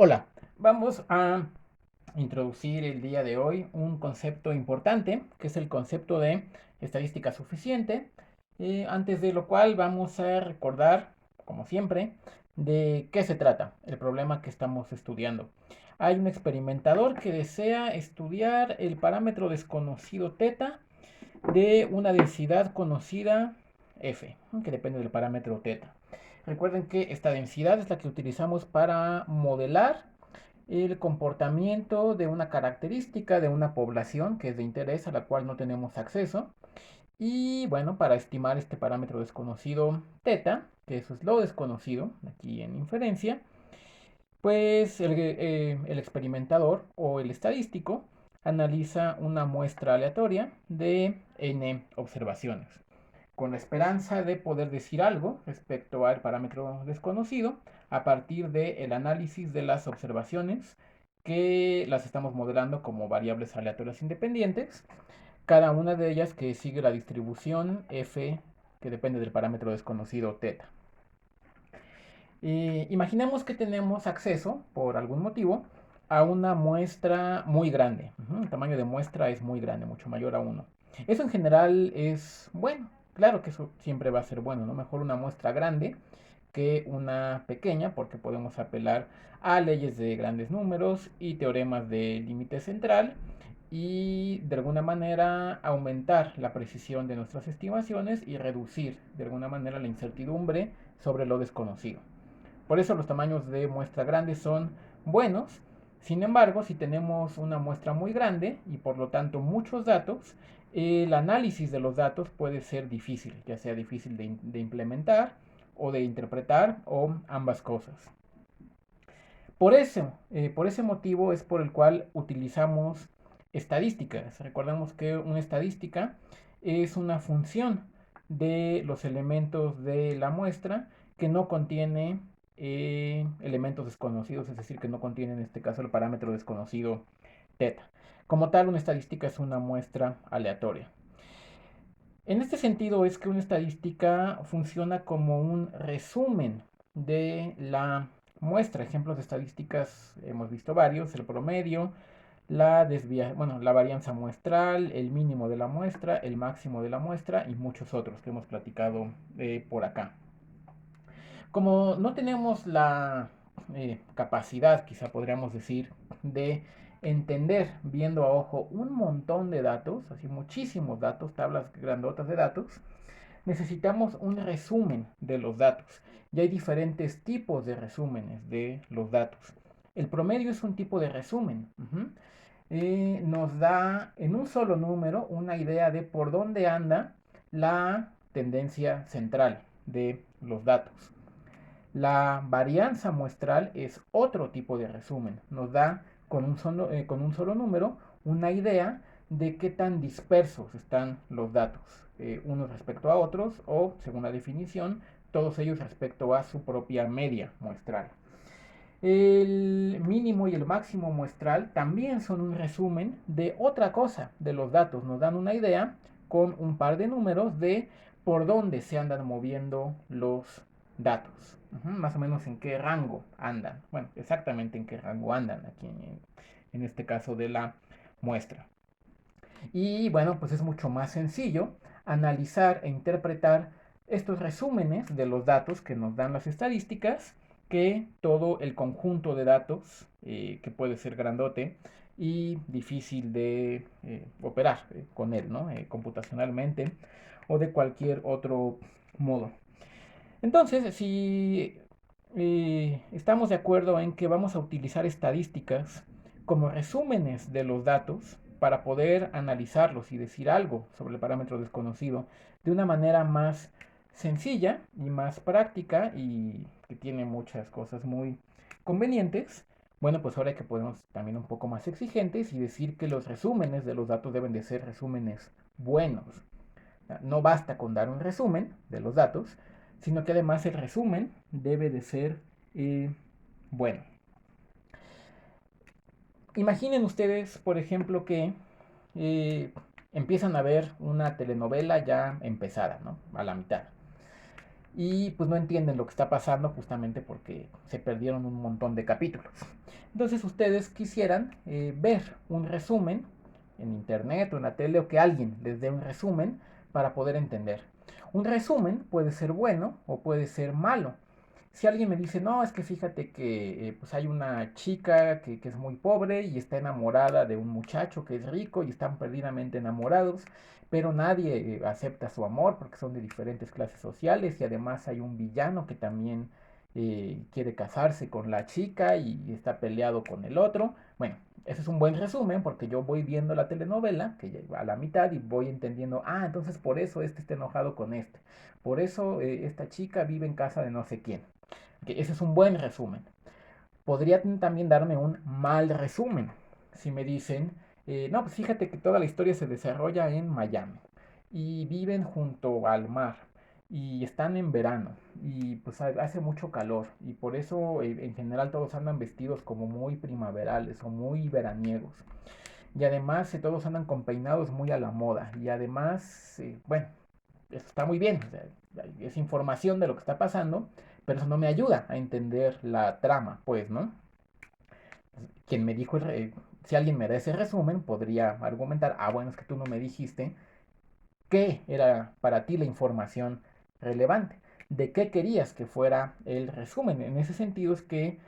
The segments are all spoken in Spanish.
Hola, vamos a introducir el día de hoy un concepto importante, que es el concepto de estadística suficiente, antes de lo cual vamos a recordar, como siempre, de qué se trata el problema que estamos estudiando. Hay un experimentador que desea estudiar el parámetro desconocido θ de una densidad conocida F, que depende del parámetro θ. Recuerden que esta densidad es la que utilizamos para modelar el comportamiento de una característica de una población que es de interés a la cual no tenemos acceso. Y bueno, para estimar este parámetro desconocido θ, que eso es lo desconocido aquí en inferencia, pues el experimentador o el estadístico analiza una muestra aleatoria de n observaciones con la esperanza de poder decir algo respecto al parámetro desconocido a partir del análisis de las observaciones que las estamos modelando como variables aleatorias independientes, cada una de ellas que sigue la distribución f que depende del parámetro desconocido θ. Imaginemos que tenemos acceso, por algún motivo, a una muestra muy grande. El tamaño de muestra es muy grande, mucho mayor a uno. Eso en general es bueno. Claro que eso siempre va a ser bueno, ¿no? Mejor una muestra grande que una pequeña, porque podemos apelar a leyes de grandes números y teoremas de límite central y de alguna manera aumentar la precisión de nuestras estimaciones y reducir de alguna manera la incertidumbre sobre lo desconocido. Por eso los tamaños de muestra grande son buenos. Sin embargo, si tenemos una muestra muy grande y por lo tanto muchos datos, el análisis de los datos puede ser difícil, ya sea difícil de implementar o de interpretar o ambas cosas. Por ese motivo es por el cual utilizamos estadísticas. Recordemos que una estadística es una función de los elementos de la muestra que no contiene elementos desconocidos, es decir, que no contiene en este caso el parámetro desconocido θ. Como tal, una estadística es una muestra aleatoria. En este sentido es que una estadística funciona como un resumen de la muestra. Ejemplos de estadísticas hemos visto varios: el promedio, la varianza muestral, el mínimo de la muestra, el máximo de la muestra y muchos otros que hemos platicado por acá. Como no tenemos la capacidad, quizá podríamos decir, de entender viendo a ojo un montón de datos, así muchísimos datos, tablas grandotas de datos, necesitamos un resumen de los datos. Y hay diferentes tipos de resúmenes de los datos. El promedio es un tipo de resumen. Nos da en un solo número una idea de por dónde anda la tendencia central de los datos. La varianza muestral es otro tipo de resumen. Nos da con un solo número una idea de qué tan dispersos están los datos, unos respecto a otros o, según la definición, todos ellos respecto a su propia media muestral. El mínimo y el máximo muestral también son un resumen de otra cosa de los datos. Nos dan una idea con un par de números de por dónde se andan moviendo los datos. Más o menos en qué rango andan. Bueno, exactamente en qué rango andan aquí en este caso de la muestra. Y bueno, pues es mucho más sencillo analizar e interpretar estos resúmenes de los datos que nos dan las estadísticas que todo el conjunto de datos que puede ser grandote y difícil de operar con él, ¿no? Computacionalmente o de cualquier otro modo. Entonces, si estamos de acuerdo en que vamos a utilizar estadísticas como resúmenes de los datos para poder analizarlos y decir algo sobre el parámetro desconocido de una manera más sencilla y más práctica y que tiene muchas cosas muy convenientes, bueno, pues ahora hay que ponernos también un poco más exigentes y decir que los resúmenes de los datos deben de ser resúmenes buenos. No basta con dar un resumen de los datos, sino que además el resumen debe de ser bueno. Imaginen ustedes, por ejemplo, que eh, empiezan a ver una telenovela ya empezada, ¿no? A la mitad. Y pues no entienden lo que está pasando justamente porque se perdieron un montón de capítulos. Entonces ustedes quisieran ver un resumen en internet o en la tele, o que alguien les dé un resumen para poder entender. Un resumen puede ser bueno o puede ser malo. Si alguien me dice, no, es que fíjate que pues hay una chica que es muy pobre y está enamorada de un muchacho que es rico y están perdidamente enamorados, pero nadie acepta su amor porque son de diferentes clases sociales, y además hay un villano que también quiere casarse con la chica y está peleado con el otro. Bueno, ese es un buen resumen porque yo voy viendo la telenovela, que ya va a la mitad, y voy entendiendo, ah, entonces por eso este está enojado con este. Por eso esta chica vive en casa de no sé quién. Que ese es un buen resumen. Podría también darme un mal resumen. Si me dicen, no, pues fíjate que toda la historia se desarrolla en Miami y viven junto al mar y están en verano y pues hace mucho calor, y por eso en general todos andan vestidos como muy primaverales o muy veraniegos, y además todos andan con peinados muy a la moda, y además, bueno, eso está muy bien, o sea, es información de lo que está pasando, pero eso no me ayuda a entender la trama, pues, ¿no? Quien me dijo, si alguien me da ese resumen, podría argumentar, ah, bueno, es que tú no me dijiste qué era para ti la información relevante, de qué querías que fuera el resumen. En ese sentido es que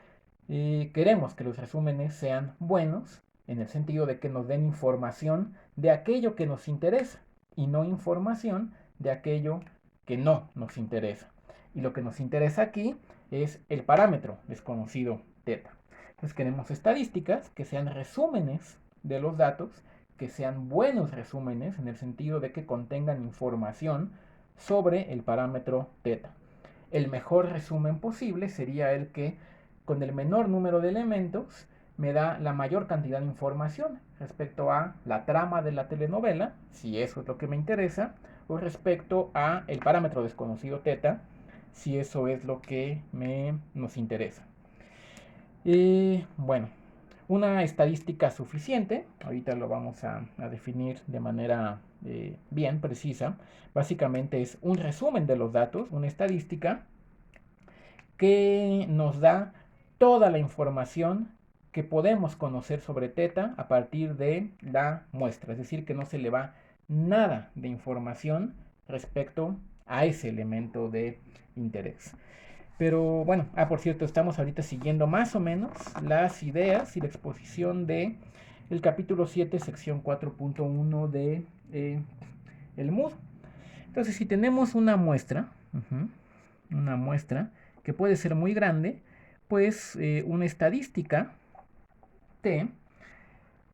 queremos que los resúmenes sean buenos, en el sentido de que nos den información de aquello que nos interesa y no información de aquello que no nos interesa. Y lo que nos interesa aquí es el parámetro desconocido teta. Entonces queremos estadísticas que sean resúmenes de los datos, que sean buenos resúmenes en el sentido de que contengan información sobre el parámetro teta. El mejor resumen posible sería el que, con el menor número de elementos, me da la mayor cantidad de información respecto a la trama de la telenovela, si eso es lo que me interesa, o respecto a el parámetro desconocido teta, si eso es lo que nos interesa. Y bueno, una estadística suficiente, ahorita lo vamos a definir de manera bien precisa, básicamente es un resumen de los datos, una estadística que nos da toda la información que podemos conocer sobre teta a partir de la muestra, es decir, que no se le va nada de información respecto a ese elemento de interés. Pero bueno, por cierto, estamos ahorita siguiendo más o menos las ideas y la exposición de el capítulo 7, sección 4.1 de el MUD. Entonces, si tenemos una muestra, una muestra que puede ser muy grande, pues una estadística T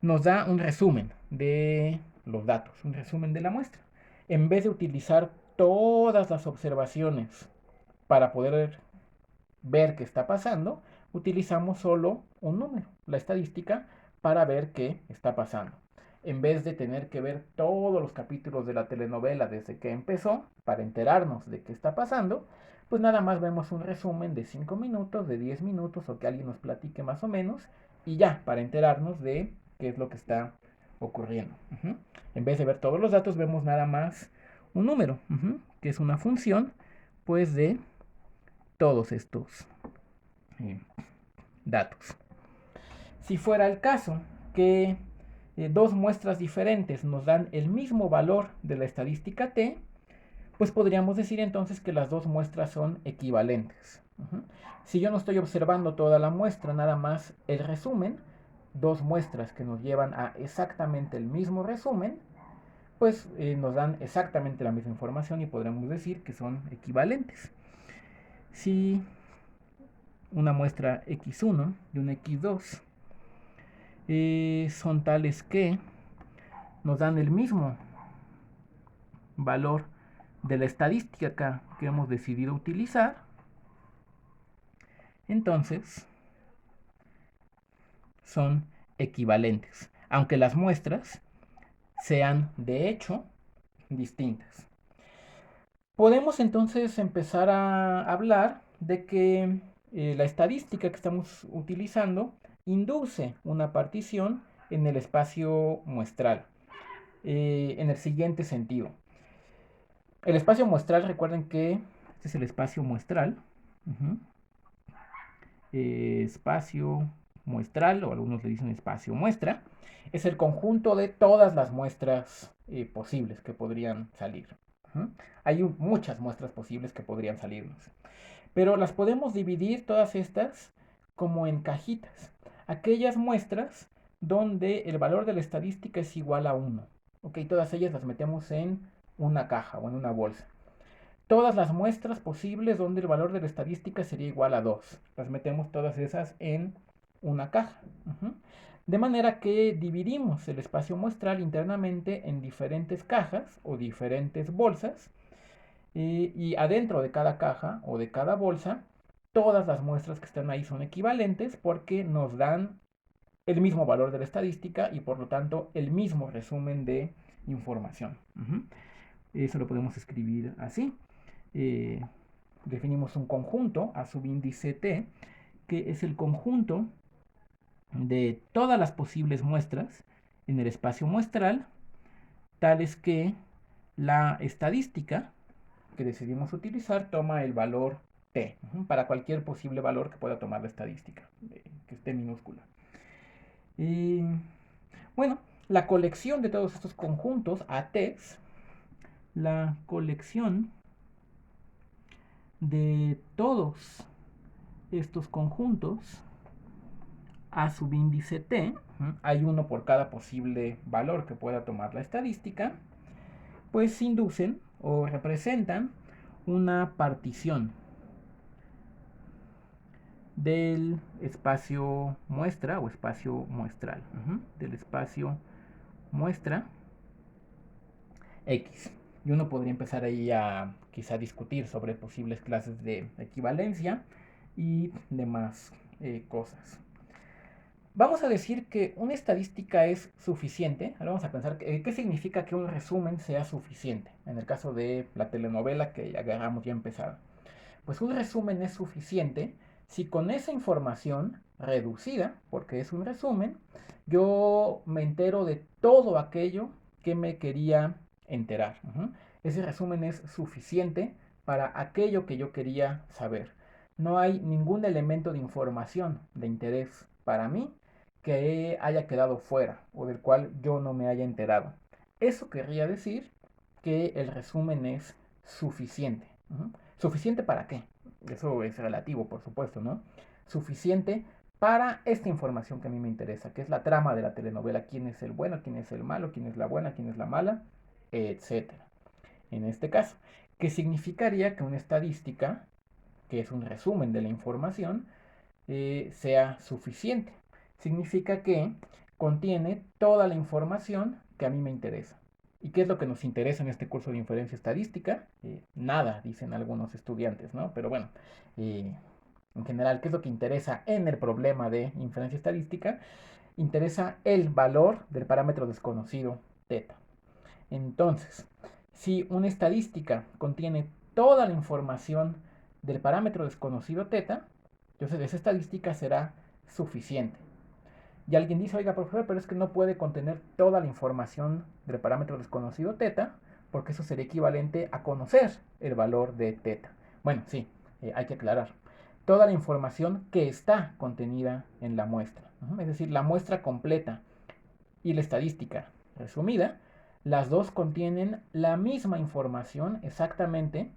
nos da un resumen de los datos, un resumen de la muestra. En vez de utilizar todas las observaciones para poder ver qué está pasando, utilizamos solo un número, la estadística, para ver qué está pasando. En vez de tener que ver todos los capítulos de la telenovela desde que empezó para enterarnos de qué está pasando, pues nada más vemos un resumen de 5 minutos, de 10 minutos, o que alguien nos platique más o menos, y ya, para enterarnos de qué es lo que está ocurriendo. En vez de ver todos los datos, vemos nada más un número, que es una función, pues, de todos estos eh, datos. Si fuera el caso que dos muestras diferentes nos dan el mismo valor de la estadística t, pues podríamos decir entonces que las dos muestras son equivalentes. Si yo no estoy observando toda la muestra, nada más el resumen, dos muestras que nos llevan a exactamente el mismo resumen, pues nos dan exactamente la misma información y podríamos decir que son equivalentes. Si una muestra x1 y una x2 son tales que nos dan el mismo valor de la estadística que hemos decidido utilizar, entonces son equivalentes, aunque las muestras sean de hecho distintas. Podemos entonces empezar a hablar de que la estadística que estamos utilizando induce una partición en el espacio muestral, en el siguiente sentido. El espacio muestral, recuerden que este es el espacio muestral. Espacio muestral, o algunos le dicen espacio muestra, es el conjunto de todas las muestras posibles que podrían salir. Hay muchas muestras posibles que podrían salirnos. Pero las podemos dividir todas estas como en cajitas. Aquellas muestras donde el valor de la estadística es igual a 1. Ok, todas ellas las metemos en una caja o en una bolsa. Todas las muestras posibles donde el valor de la estadística sería igual a 2. Las metemos todas esas en una caja. De manera que dividimos el espacio muestral internamente en diferentes cajas o diferentes bolsas. Y adentro de cada caja o de cada bolsa, todas las muestras que están ahí son equivalentes porque nos dan el mismo valor de la estadística y por lo tanto el mismo resumen de información. Eso lo podemos escribir así. Definimos un conjunto a subíndice t, que es el conjunto de todas las posibles muestras en el espacio muestral, tales que la estadística que decidimos utilizar toma el valor t, para cualquier posible valor que pueda tomar la estadística, que esté minúscula. Y bueno, la colección de todos estos conjuntos ATs, la colección de todos estos conjuntos a subíndice t, hay uno por cada posible valor que pueda tomar la estadística, pues inducen o representan una partición del espacio muestra o espacio muestral, del espacio muestra X. Y uno podría empezar ahí a quizá discutir sobre posibles clases de equivalencia y demás cosas. Vamos a decir que una estadística es suficiente. Ahora vamos a pensar qué significa que un resumen sea suficiente. En el caso de la telenovela que agarramos ya empezada. Pues un resumen es suficiente si con esa información reducida, porque es un resumen, yo me entero de todo aquello que me quería enterar. Ese resumen es suficiente para aquello que yo quería saber. No hay ningún elemento de información de interés para mí que haya quedado fuera o del cual yo no me haya enterado. Eso querría decir que el resumen es suficiente. ¿Suficiente para qué? Eso es relativo, por supuesto, ¿no? Suficiente para esta información que a mí me interesa, que es la trama de la telenovela, quién es el bueno, quién es el malo, quién es la buena, quién es la mala, etc. En este caso, ¿qué significaría que una estadística, que es un resumen de la información, sea suficiente? Significa que contiene toda la información que a mí me interesa. ¿Y qué es lo que nos interesa en este curso de inferencia estadística? Nada, dicen algunos estudiantes, ¿no? Pero bueno, en general, ¿qué es lo que interesa en el problema de inferencia estadística? Interesa el valor del parámetro desconocido θ. Entonces, si una estadística contiene toda la información del parámetro desconocido θ, entonces esa estadística será suficiente. Y alguien dice, oiga, profesor, pero es que no puede contener toda la información del parámetro desconocido θ, porque eso sería equivalente a conocer el valor de θ. Bueno, sí, hay que aclarar. Toda la información que está contenida en la muestra, es decir, la muestra completa y la estadística resumida, las dos contienen la misma información exactamente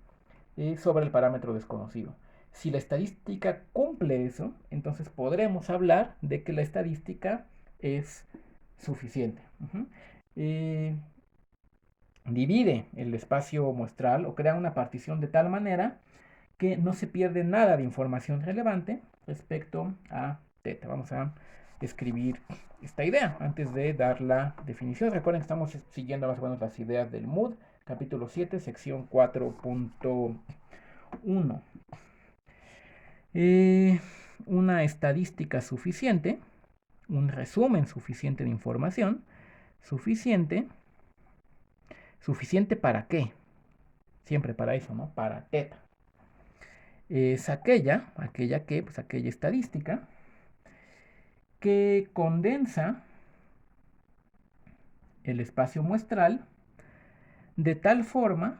sobre el parámetro desconocido. Si la estadística cumple eso, entonces podremos hablar de que la estadística es suficiente. Divide el espacio muestral o crea una partición de tal manera que no se pierde nada de información relevante respecto a θ. Vamos a escribir esta idea antes de dar la definición. Recuerden que estamos siguiendo más o menos las ideas del MOOD, capítulo 7, sección 4.1. Una estadística suficiente, un resumen suficiente de información, suficiente ¿para qué? Siempre para eso, ¿no? Para θ. Es aquella estadística que condensa el espacio muestral de tal forma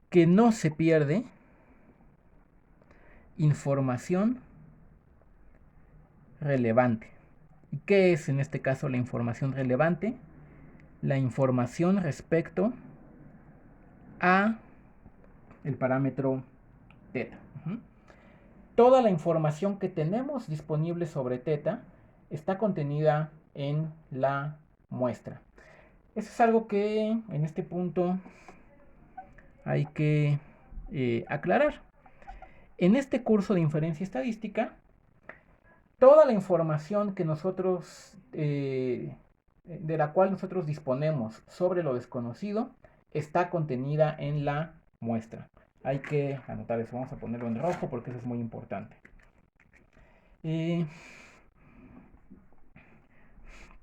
que no se pierde información relevante. ¿Y qué es en este caso la información relevante? La información respecto a el parámetro teta. Toda la información que tenemos disponible sobre teta está contenida en la muestra. Eso es algo que en este punto hay que aclarar. En este curso de inferencia estadística, toda la información que nosotros, de la cual nosotros disponemos sobre lo desconocido, está contenida en la muestra. Hay que anotar eso, vamos a ponerlo en rojo porque eso es muy importante.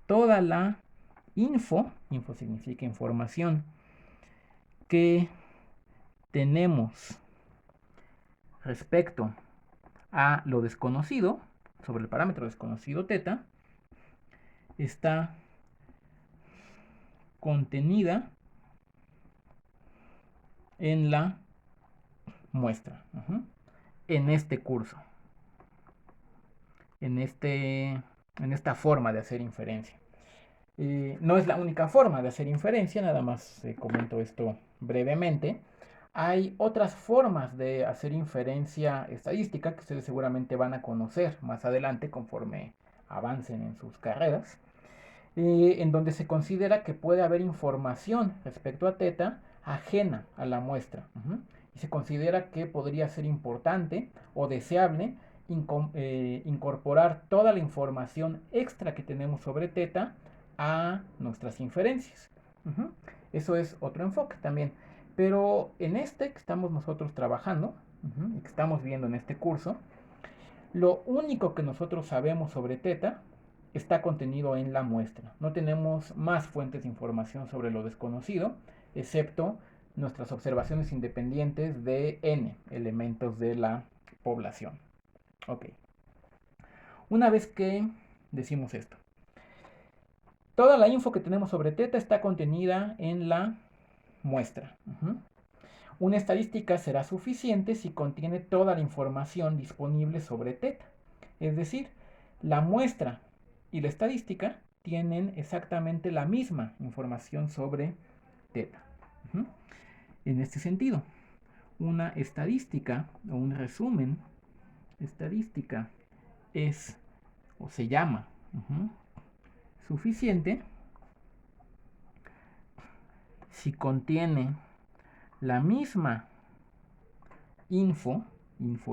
Toda la info significa información, que tenemos respecto a lo desconocido, sobre el parámetro desconocido teta, está contenida en la muestra, en este curso, en esta forma de hacer inferencia. No es la única forma de hacer inferencia, nada más comento esto brevemente. Hay otras formas de hacer inferencia estadística que ustedes seguramente van a conocer más adelante conforme avancen en sus carreras, en donde se considera que puede haber información respecto a teta ajena a la muestra. Y se considera que podría ser importante o deseable incorporar toda la información extra que tenemos sobre teta a nuestras inferencias. Eso es otro enfoque también. Pero en este que estamos nosotros trabajando y que estamos viendo en este curso, lo único que nosotros sabemos sobre teta está contenido en la muestra. No tenemos más fuentes de información sobre lo desconocido, excepto nuestras observaciones independientes de n elementos de la población. Ok. Una vez que decimos esto, toda la info que tenemos sobre teta está contenida en la muestra. Una estadística será suficiente si contiene toda la información disponible sobre teta. Es decir, la muestra y la estadística tienen exactamente la misma información sobre teta. En este sentido, una estadística o un resumen estadística es o se llama suficiente si contiene la misma info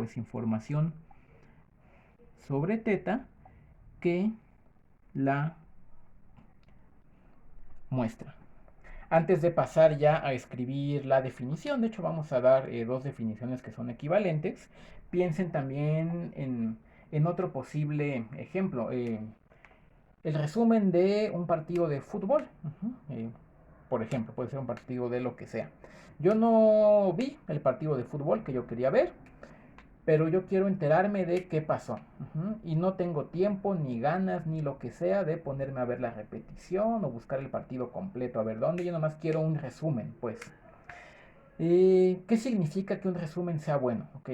es información sobre teta que la muestra. Antes de pasar ya a escribir la definición, de hecho vamos a dar dos definiciones que son equivalentes, piensen también en otro posible ejemplo. El resumen de un partido de fútbol, por ejemplo, puede ser un partido de lo que sea. Yo no vi el partido de fútbol que yo quería ver, pero yo quiero enterarme de qué pasó. Y no tengo tiempo, ni ganas, ni lo que sea de ponerme a ver la repetición o buscar el partido completo, a ver dónde. Yo nomás quiero un resumen, pues. ¿Qué significa que un resumen sea bueno? Ok,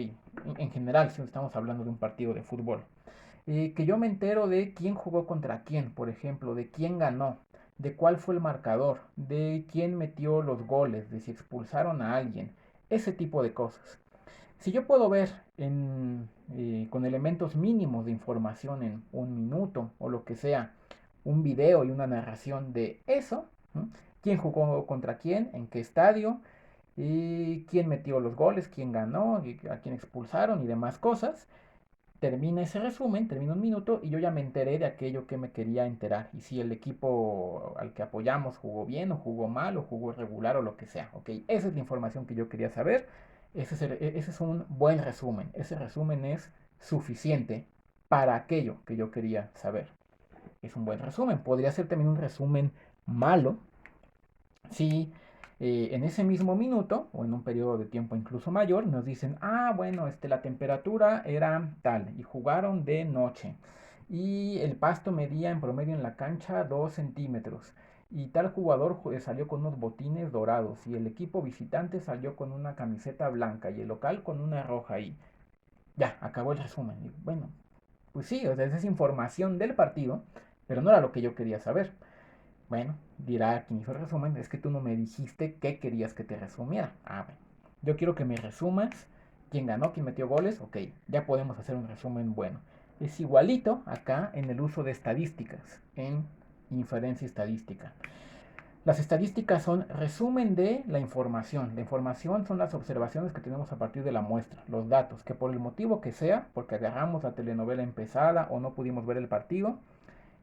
en general, si estamos hablando de un partido de fútbol. Que yo me entero de quién jugó contra quién, por ejemplo, de quién ganó, de cuál fue el marcador, de quién metió los goles, de si expulsaron a alguien, ese tipo de cosas. Si yo puedo ver con elementos mínimos de información en un minuto o lo que sea, un video y una narración de eso, quién jugó contra quién, en qué estadio, y quién metió los goles, quién ganó, a quién expulsaron y demás cosas, termina ese resumen, termina un minuto y yo ya me enteré de aquello que me quería enterar. Y si el equipo al que apoyamos jugó bien o jugó mal o jugó regular o lo que sea. Ok, esa es la información que yo quería saber. Ese es un buen resumen. Ese resumen es suficiente para aquello que yo quería saber. Es un buen resumen. Podría ser también un resumen malo si en ese mismo minuto o en un periodo de tiempo incluso mayor nos dicen, bueno, la temperatura era tal y jugaron de noche y el pasto medía en promedio en la cancha 2 centímetros y tal jugador salió con unos botines dorados y el equipo visitante salió con una camiseta blanca y el local con una roja y ya, acabó el resumen. Y bueno, Pues sí, o sea, esa es información del partido, pero no era lo que yo quería saber. Bueno, dirá quien hizo el resumen, es que tú no me dijiste qué querías que te resumiera. Ah, bueno, yo quiero que me resumas quién ganó, quién metió goles, ok, ya podemos hacer un resumen bueno. Es igualito acá en el uso de estadísticas, en inferencia estadística. Las estadísticas son resumen de la información. La información son las observaciones que tenemos a partir de la muestra, los datos, que por el motivo que sea, porque agarramos la telenovela empezada o no pudimos ver el partido,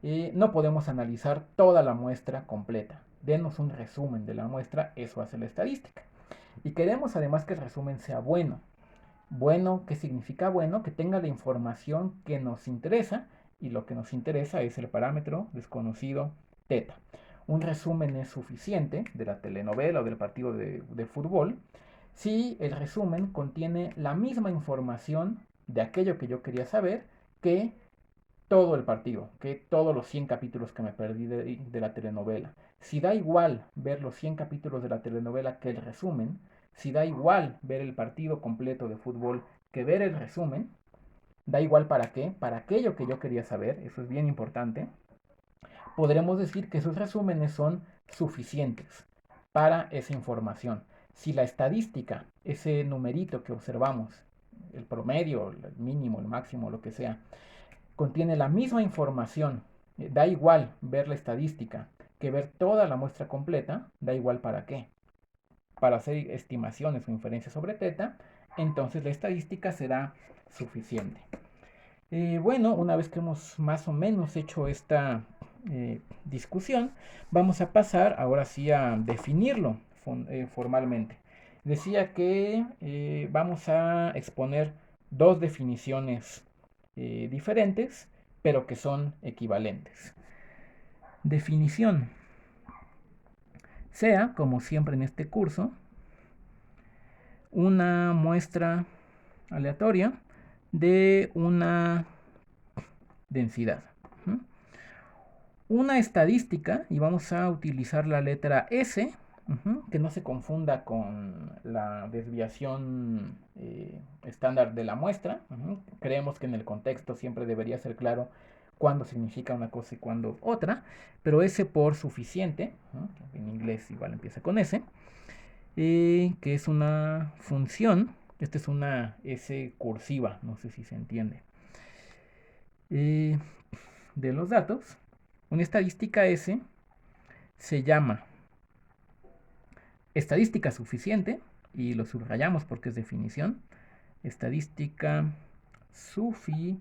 no podemos analizar toda la muestra completa. Denos un resumen de la muestra, eso hace la estadística. Y queremos además que el resumen sea bueno. Bueno, ¿qué significa bueno? Que tenga la información que nos interesa, y lo que nos interesa es el parámetro desconocido teta. Un resumen es suficiente de la telenovela o del partido de fútbol si el resumen contiene la misma información de aquello que yo quería saber que todo el partido, que todos los 100 capítulos que me perdí de la telenovela. Si da igual ver los 100 capítulos de la telenovela que el resumen, si da igual ver el partido completo de fútbol que ver el resumen, da igual para qué, para aquello que yo quería saber, eso es bien importante, podremos decir que sus resúmenes son suficientes para esa información. Si la estadística, ese numerito que observamos, el promedio, el mínimo, el máximo, lo que sea, contiene la misma información, da igual ver la estadística que ver toda la muestra completa, da igual para qué. Para hacer estimaciones o inferencias sobre teta, entonces la estadística será suficiente. Bueno, una vez que hemos más o menos hecho esta discusión, vamos a pasar ahora sí a definirlo formalmente. Decía que vamos a exponer dos definiciones diferentes, pero que son equivalentes. Definición. Sea, como siempre en este curso, una muestra aleatoria de una densidad. Una estadística, y vamos a utilizar la letra S, que no se confunda con la desviación estándar de la muestra. Creemos que en el contexto siempre debería ser claro cuándo significa una cosa y cuándo otra, pero S por suficiente, en inglés igual empieza con S, que es una función. Esta es una S cursiva, no sé si se entiende, de los datos. Una estadística S se llama estadística suficiente, y lo subrayamos porque es definición. Estadística suficiente.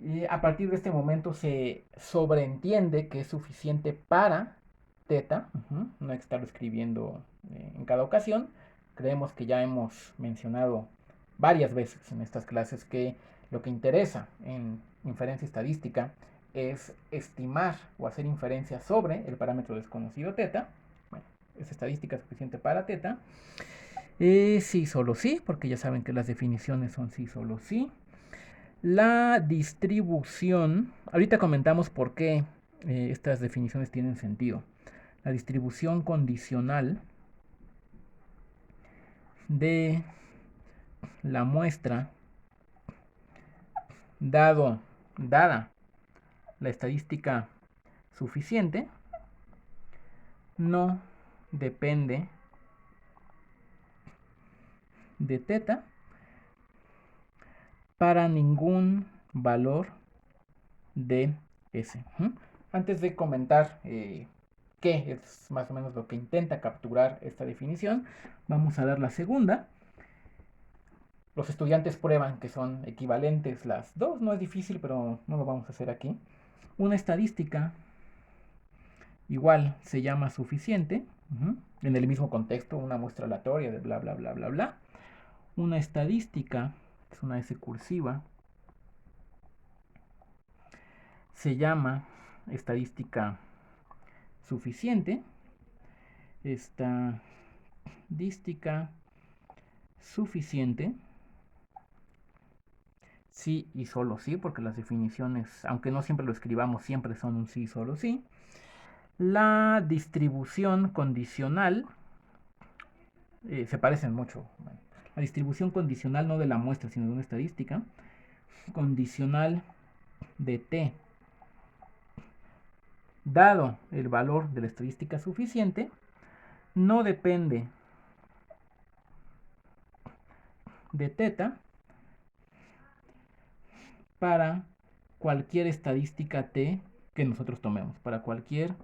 Y a partir de este momento se sobreentiende que es suficiente para teta. No hay que estarlo escribiendo en cada ocasión. Creemos que ya hemos mencionado varias veces en estas clases que lo que interesa en inferencia estadística es estimar o hacer inferencias sobre el parámetro desconocido teta. Bueno, es estadística suficiente para teta. Sí, solo sí, porque ya saben que las definiciones son sí, solo sí. La distribución, ahorita comentamos por qué estas definiciones tienen sentido. La distribución condicional de la muestra dada la estadística suficiente no depende de teta para ningún valor de S. Antes de comentar qué es más o menos lo que intenta capturar esta definición, vamos a dar la segunda. Los estudiantes prueban que son equivalentes las dos, no es difícil, pero no lo vamos a hacer aquí. Una estadística igual se llama suficiente, en el mismo contexto, una muestra aleatoria de bla, bla, bla, bla, bla. Una estadística, es una S cursiva, se llama estadística suficiente. Estadística suficiente, sí y solo sí, porque las definiciones, aunque no siempre lo escribamos, siempre son un sí y solo sí. La distribución condicional, se parecen mucho. la distribución condicional no de la muestra, sino de una estadística, condicional de t, dado el valor de la estadística suficiente, no depende de teta para cualquier estadística t que nosotros tomemos, para cualquier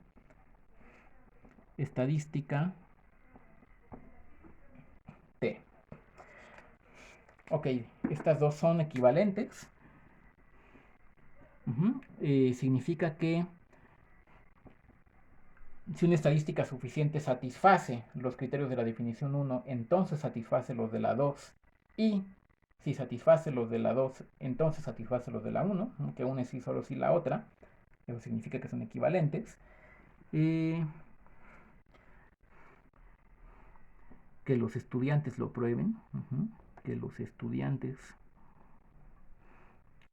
estadística t. Ok, estas dos son equivalentes. Significa que si una estadística suficiente satisface los criterios de la definición 1, entonces satisface los de la 2. Y si satisface los de la 2, entonces satisface los de la 1, que una es sí solo si la otra. Eso significa que son equivalentes. Que los estudiantes lo prueben. Que los estudiantes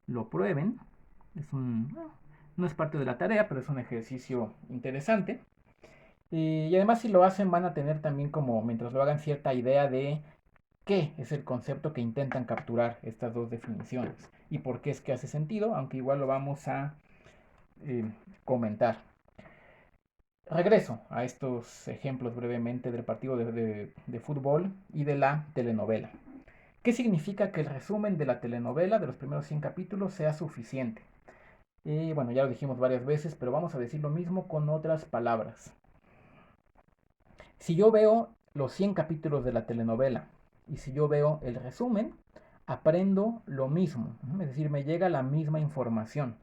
lo prueben. No es parte de la tarea, pero es un ejercicio interesante. Y además si lo hacen van a tener también como, mientras lo hagan, cierta idea de qué es el concepto que intentan capturar estas dos definiciones y por qué es que hace sentido, aunque igual lo vamos a comentar. Regreso a estos ejemplos brevemente del partido de fútbol y de la telenovela. ¿Qué significa que el resumen de la telenovela de los primeros 100 capítulos sea suficiente? Bueno, ya lo dijimos varias veces, pero vamos a decir lo mismo con otras palabras. Si yo veo los 100 capítulos de la telenovela y si yo veo el resumen, aprendo lo mismo, es decir, me llega la misma información.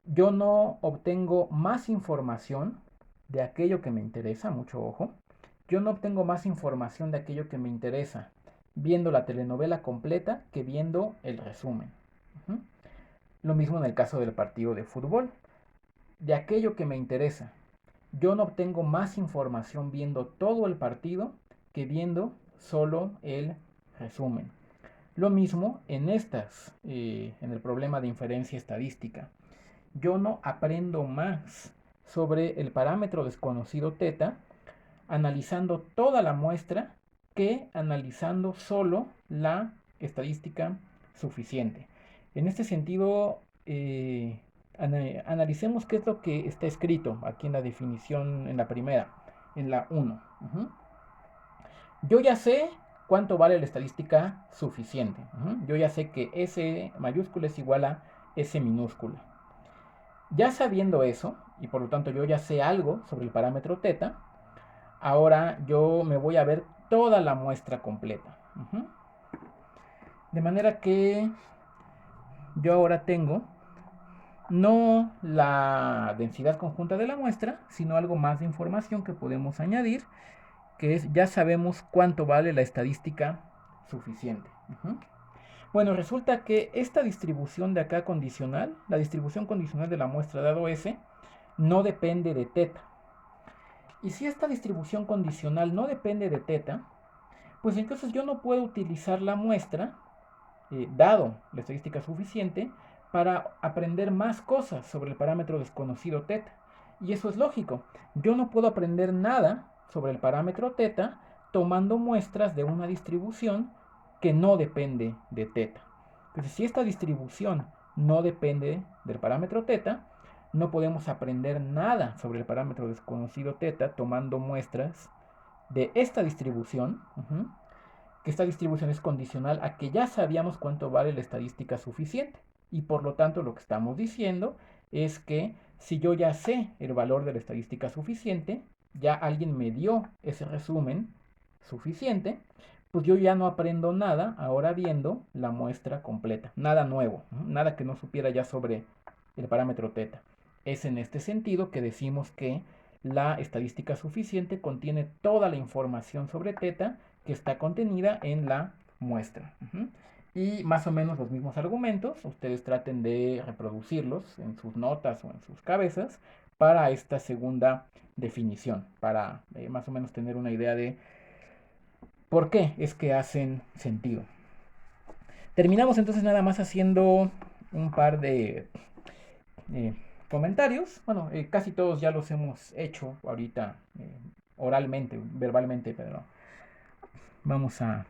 Yo no obtengo más información de aquello que me interesa, mucho ojo. Yo no obtengo más información de aquello que me interesa viendo la telenovela completa que viendo el resumen. Lo mismo en el caso del partido de fútbol. De aquello que me interesa, yo no obtengo más información viendo todo el partido que viendo solo el resumen. Lo mismo en en el problema de inferencia estadística. Yo no aprendo más sobre el parámetro desconocido teta analizando toda la muestra que analizando solo la estadística suficiente. En este sentido, analicemos qué es lo que está escrito aquí en la definición, en la primera, en la 1. Yo ya sé cuánto vale la estadística suficiente. Yo ya sé que S mayúscula es igual a S minúscula. Ya sabiendo eso, y por lo tanto yo ya sé algo sobre el parámetro teta, ahora yo me voy a ver toda la muestra completa. De manera que yo ahora tengo no la densidad conjunta de la muestra, sino algo más de información que podemos añadir, que es ya sabemos cuánto vale la estadística suficiente. Bueno, resulta que esta distribución de acá condicional, la distribución condicional de la muestra dado S, no depende de teta. Y si esta distribución condicional no depende de teta, pues entonces yo no puedo utilizar la muestra, dado la estadística suficiente, para aprender más cosas sobre el parámetro desconocido teta. Y eso es lógico. Yo no puedo aprender nada sobre el parámetro teta tomando muestras de una distribución que no depende de teta. Entonces, si esta distribución no depende del parámetro teta, no podemos aprender nada sobre el parámetro desconocido teta tomando muestras de esta distribución, que esta distribución es condicional a que ya sabíamos cuánto vale la estadística suficiente. Y por lo tanto lo que estamos diciendo es que si yo ya sé el valor de la estadística suficiente, ya alguien me dio ese resumen suficiente, pues yo ya no aprendo nada ahora viendo la muestra completa. Nada nuevo, nada que no supiera ya sobre el parámetro teta. Es en este sentido que decimos que la estadística suficiente contiene toda la información sobre teta que está contenida en la muestra. Y más o menos los mismos argumentos, ustedes traten de reproducirlos en sus notas o en sus cabezas para esta segunda definición, para más o menos tener una idea de por qué es que hacen sentido. Terminamos entonces nada más haciendo un par de comentarios. Bueno, casi todos ya los hemos hecho ahorita oralmente, verbalmente, pero vamos a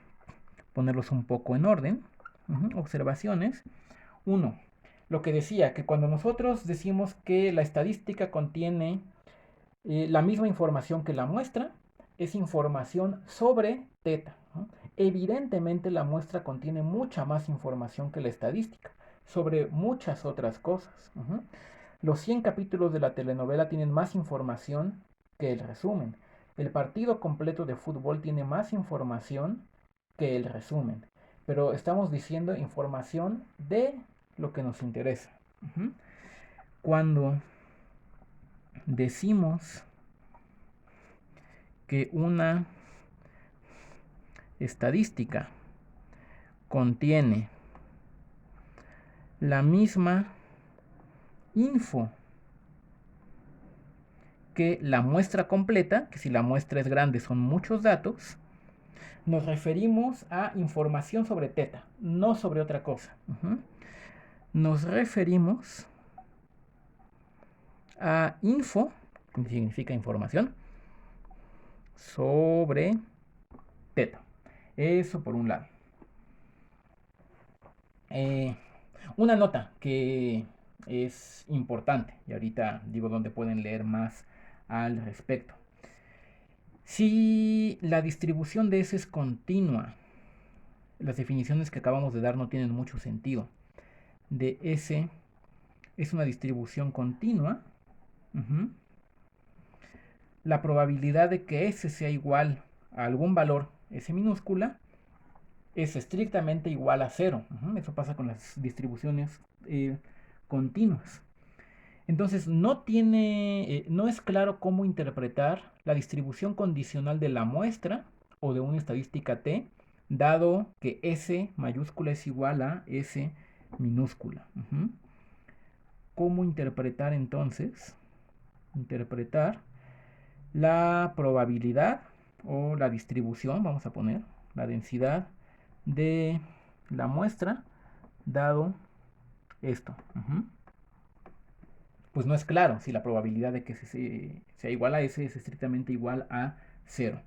ponerlos un poco en orden. Observaciones. 1. Lo que decía, que cuando nosotros decimos que la estadística contiene la misma información que la muestra, es información sobre teta, ¿no? Evidentemente la muestra contiene mucha más información que la estadística, sobre muchas otras cosas. Los 100 capítulos de la telenovela tienen más información que el resumen. El partido completo de fútbol tiene más información que el resumen. Pero estamos diciendo información de lo que nos interesa. Cuando decimos que una estadística contiene la misma info que la muestra completa, que si la muestra es grande son muchos datos, nos referimos a información sobre teta, no sobre otra cosa. Nos referimos a info, que significa información, sobre teta. Eso por un lado. Una nota que es importante, y ahorita digo dónde pueden leer más al respecto. Si la distribución de S es continua, las definiciones que acabamos de dar no tienen mucho sentido. De S es una distribución continua. La probabilidad de que S sea igual a algún valor S minúscula es estrictamente igual a 0. Eso pasa con las distribuciones continuas. Entonces no es claro cómo interpretar la distribución condicional de la muestra o de una estadística T, dado que S mayúscula es igual a S minúscula. ¿Cómo interpretar entonces? Interpretar la probabilidad o la distribución, vamos a poner, la densidad de la muestra dado esto. Pues no es claro si la probabilidad de que sea igual a S es estrictamente igual a 0.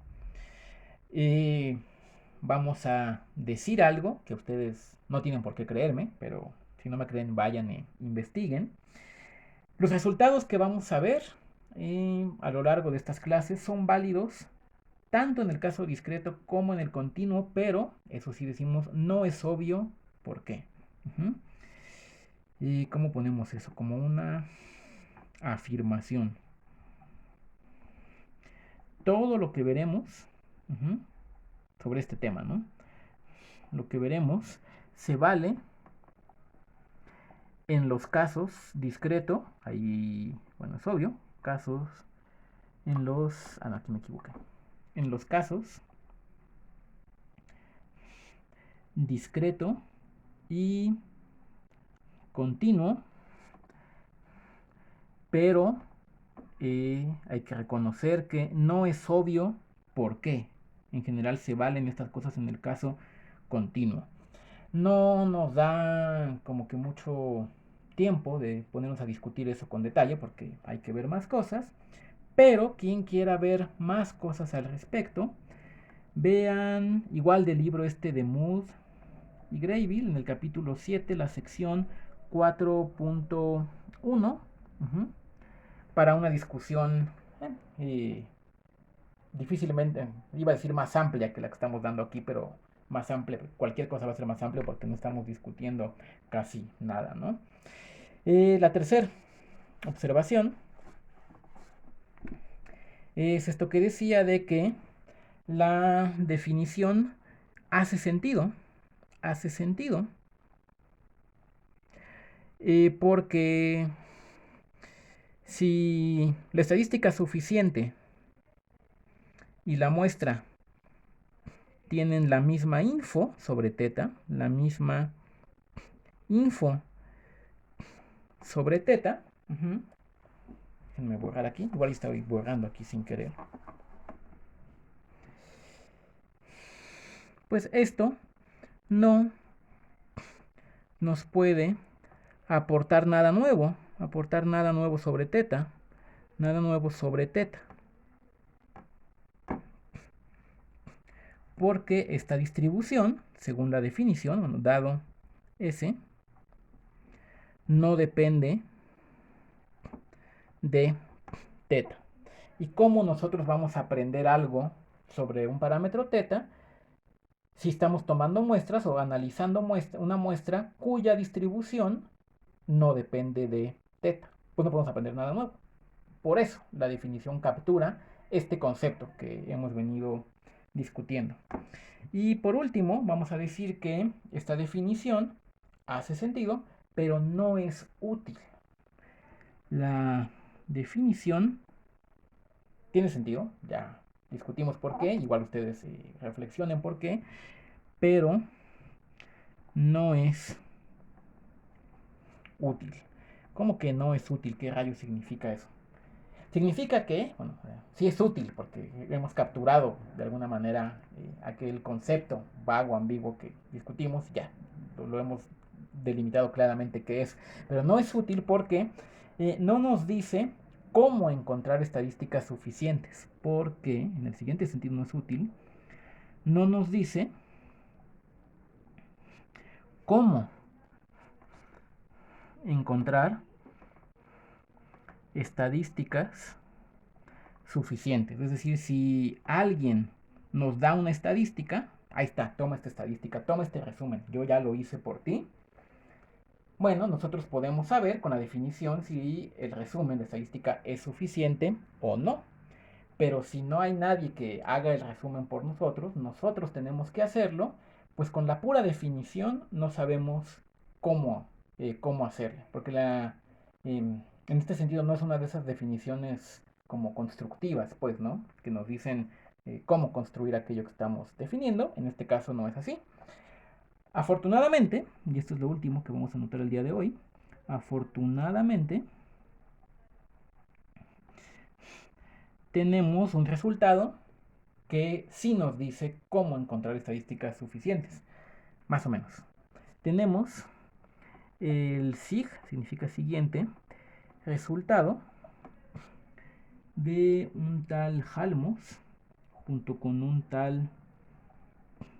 Vamos a decir algo que ustedes no tienen por qué creerme, pero si no me creen vayan e investiguen. Los resultados que vamos a ver a lo largo de estas clases son válidos tanto en el caso discreto como en el continuo, pero eso sí decimos, no es obvio por qué. ¿Y cómo ponemos eso? Como una afirmación. Todo lo que veremos sobre este tema, ¿no? Lo que veremos se vale en los casos discreto, ahí, bueno, es obvio, casos en los... no, aquí me equivoqué. En los casos discreto y continuo, pero hay que reconocer que no es obvio por qué. En general se valen estas cosas en el caso continuo. No nos da como que mucho tiempo de ponernos a discutir eso con detalle porque hay que ver más cosas. Pero quien quiera ver más cosas al respecto, vean igual del libro este de Mood y Graybill en el capítulo 7, la sección 4.1, para una discusión difícilmente, iba a decir más amplia que la que estamos dando aquí, pero más amplia, cualquier cosa va a ser más amplia porque no estamos discutiendo casi nada, ¿no? La tercera observación es esto que decía de que la definición hace sentido, porque si la estadística suficiente y la muestra tienen la misma info sobre teta, la misma info sobre teta, déjenme borrar aquí, igual estoy borrando aquí sin querer. Pues esto no nos puede aportar nada nuevo sobre teta, porque esta distribución, según la definición, bueno, dado S, no depende de teta. ¿Y cómo nosotros vamos a aprender algo sobre un parámetro teta? Si estamos tomando muestras o analizando una muestra cuya distribución no depende de teta, pues no podemos aprender nada nuevo. Por eso la definición captura este concepto que hemos venido discutiendo. Y por último, vamos a decir que esta definición hace sentido, pero no es útil. La definición tiene sentido, ya discutimos por qué, igual ustedes reflexionen por qué, pero no es útil. ¿Cómo que no es útil? ¿Qué rayos significa eso? Significa que, bueno, sí es útil porque hemos capturado de alguna manera aquel concepto vago, ambiguo que discutimos, ya lo hemos delimitado claramente qué es, pero no es útil porque no nos dice cómo encontrar estadísticas suficientes, porque en el siguiente sentido no es útil, no nos dice cómo encontrar estadísticas suficientes. Es decir, si alguien nos da una estadística, ahí está, toma esta estadística, toma este resumen, yo ya lo hice por ti. Bueno, nosotros podemos saber con la definición si el resumen de estadística es suficiente o no. Pero si no hay nadie que haga el resumen por nosotros, nosotros tenemos que hacerlo, pues con la pura definición no sabemos cómo hacerlo. Porque en este sentido no es una de esas definiciones como constructivas, pues, ¿no? Que nos dicen cómo construir aquello que estamos definiendo. En este caso no es así. Afortunadamente, y esto es lo último que vamos a notar el día de hoy, afortunadamente tenemos un resultado que sí nos dice cómo encontrar estadísticas suficientes. Más o menos. Tenemos el SIG, significa siguiente, resultado de un tal Halmos junto con un tal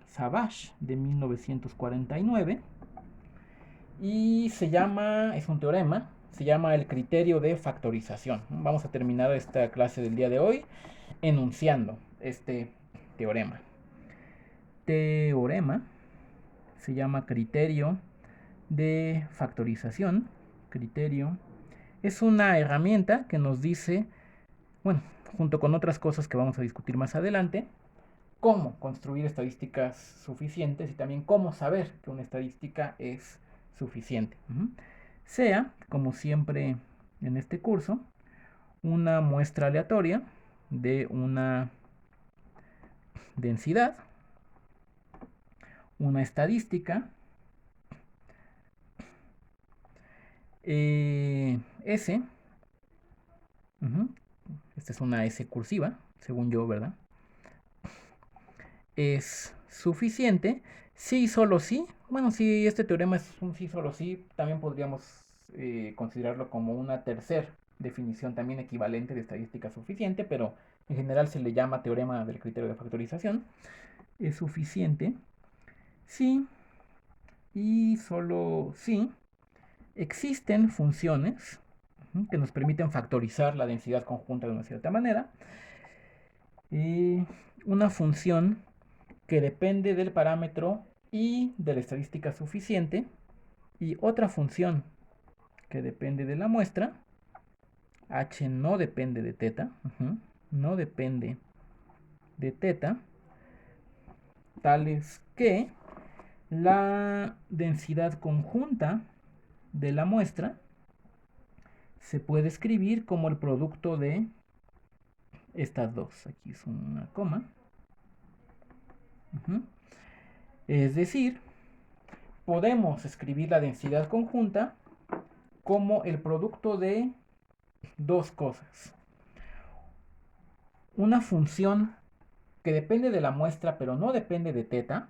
Savage de 1949 y se llama, es un teorema, se llama el criterio de factorización. Vamos a terminar esta clase del día de hoy enunciando este teorema. Teorema se llama criterio de factorización. Criterio es una herramienta que nos dice, bueno, junto con otras cosas que vamos a discutir más adelante, cómo construir estadísticas suficientes y también cómo saber que una estadística es suficiente. Sea, como siempre en este curso, una muestra aleatoria de una densidad, una estadística, S, esta es una S cursiva, según yo, ¿verdad? Es suficiente si solo sí. Bueno, si este teorema es un sí solo sí, también podríamos considerarlo como una tercera definición también equivalente de estadística suficiente, pero en general se le llama teorema del criterio de factorización. Es suficiente si y solo si existen funciones que nos permiten factorizar la densidad conjunta de una cierta manera. Una función que depende del parámetro y de la estadística suficiente, y otra función que depende de la muestra, h no depende de teta, no depende de teta, tales que la densidad conjunta de la muestra se puede escribir como el producto de estas dos. Aquí es una coma. Es decir, podemos escribir la densidad conjunta como el producto de dos cosas. Una función que depende de la muestra pero no depende de teta.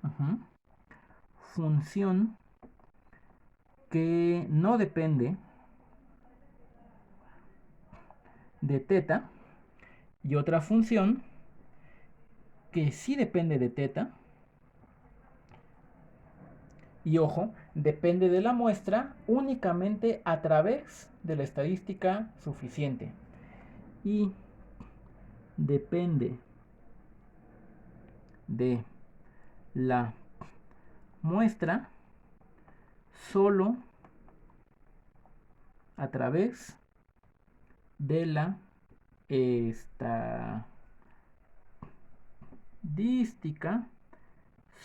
Función que no depende de teta. Y otra función que sí depende de teta Y ojo, depende de la muestra únicamente a través de la estadística suficiente. Y depende de la muestra solo a través de la estadística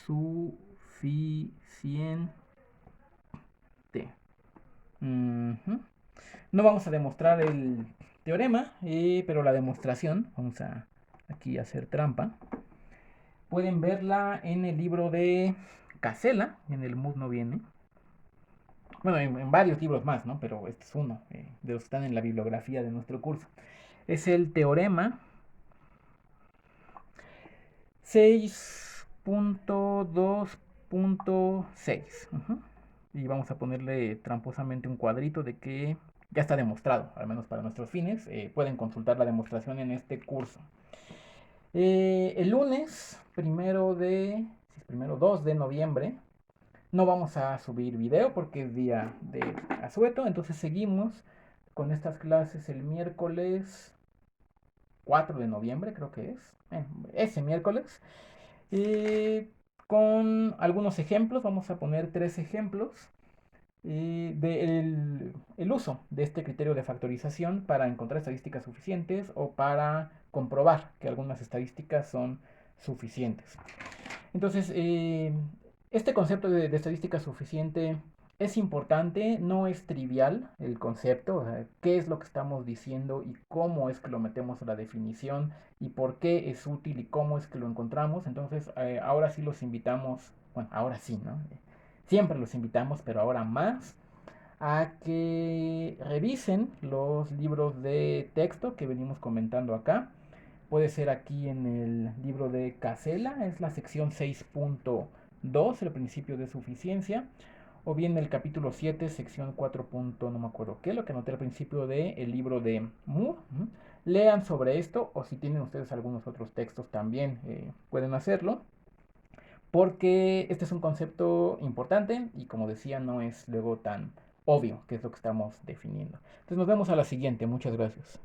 suficiente. No vamos a demostrar el teorema, pero la demostración, vamos a aquí hacer trampa. Pueden verla en el libro de Casella, en el MUD no viene. Bueno, en varios libros más, ¿no? Pero este es uno de los que están en la bibliografía de nuestro curso. Es el teorema 6.2.6. Y vamos a ponerle tramposamente un cuadrito de que ya está demostrado, al menos para nuestros fines. Pueden consultar la demostración en este curso. El lunes, primero 2 de noviembre, no vamos a subir video porque es día de asueto, entonces seguimos con estas clases el miércoles 4 de noviembre, creo que es, ese miércoles, con algunos ejemplos. Vamos a poner 3 ejemplos del el uso de este criterio de factorización para encontrar estadísticas suficientes o para comprobar que algunas estadísticas son suficientes. Entonces, este concepto de estadística suficiente es importante, no es trivial el concepto, o sea, qué es lo que estamos diciendo y cómo es que lo metemos a la definición y por qué es útil y cómo es que lo encontramos. Entonces, ahora sí los invitamos, bueno, ahora sí, ¿no? Siempre los invitamos, pero ahora más, a que revisen los libros de texto que venimos comentando acá. Puede ser aquí en el libro de Casella, es la sección 6.2, el principio de suficiencia, o bien el capítulo 7, sección 4. No me acuerdo qué, lo que anoté al principio del libro de Moore. Lean sobre esto, o si tienen ustedes algunos otros textos también pueden hacerlo, porque este es un concepto importante y, como decía, no es luego tan obvio qué es lo que estamos definiendo. Entonces nos vemos a la siguiente. Muchas gracias.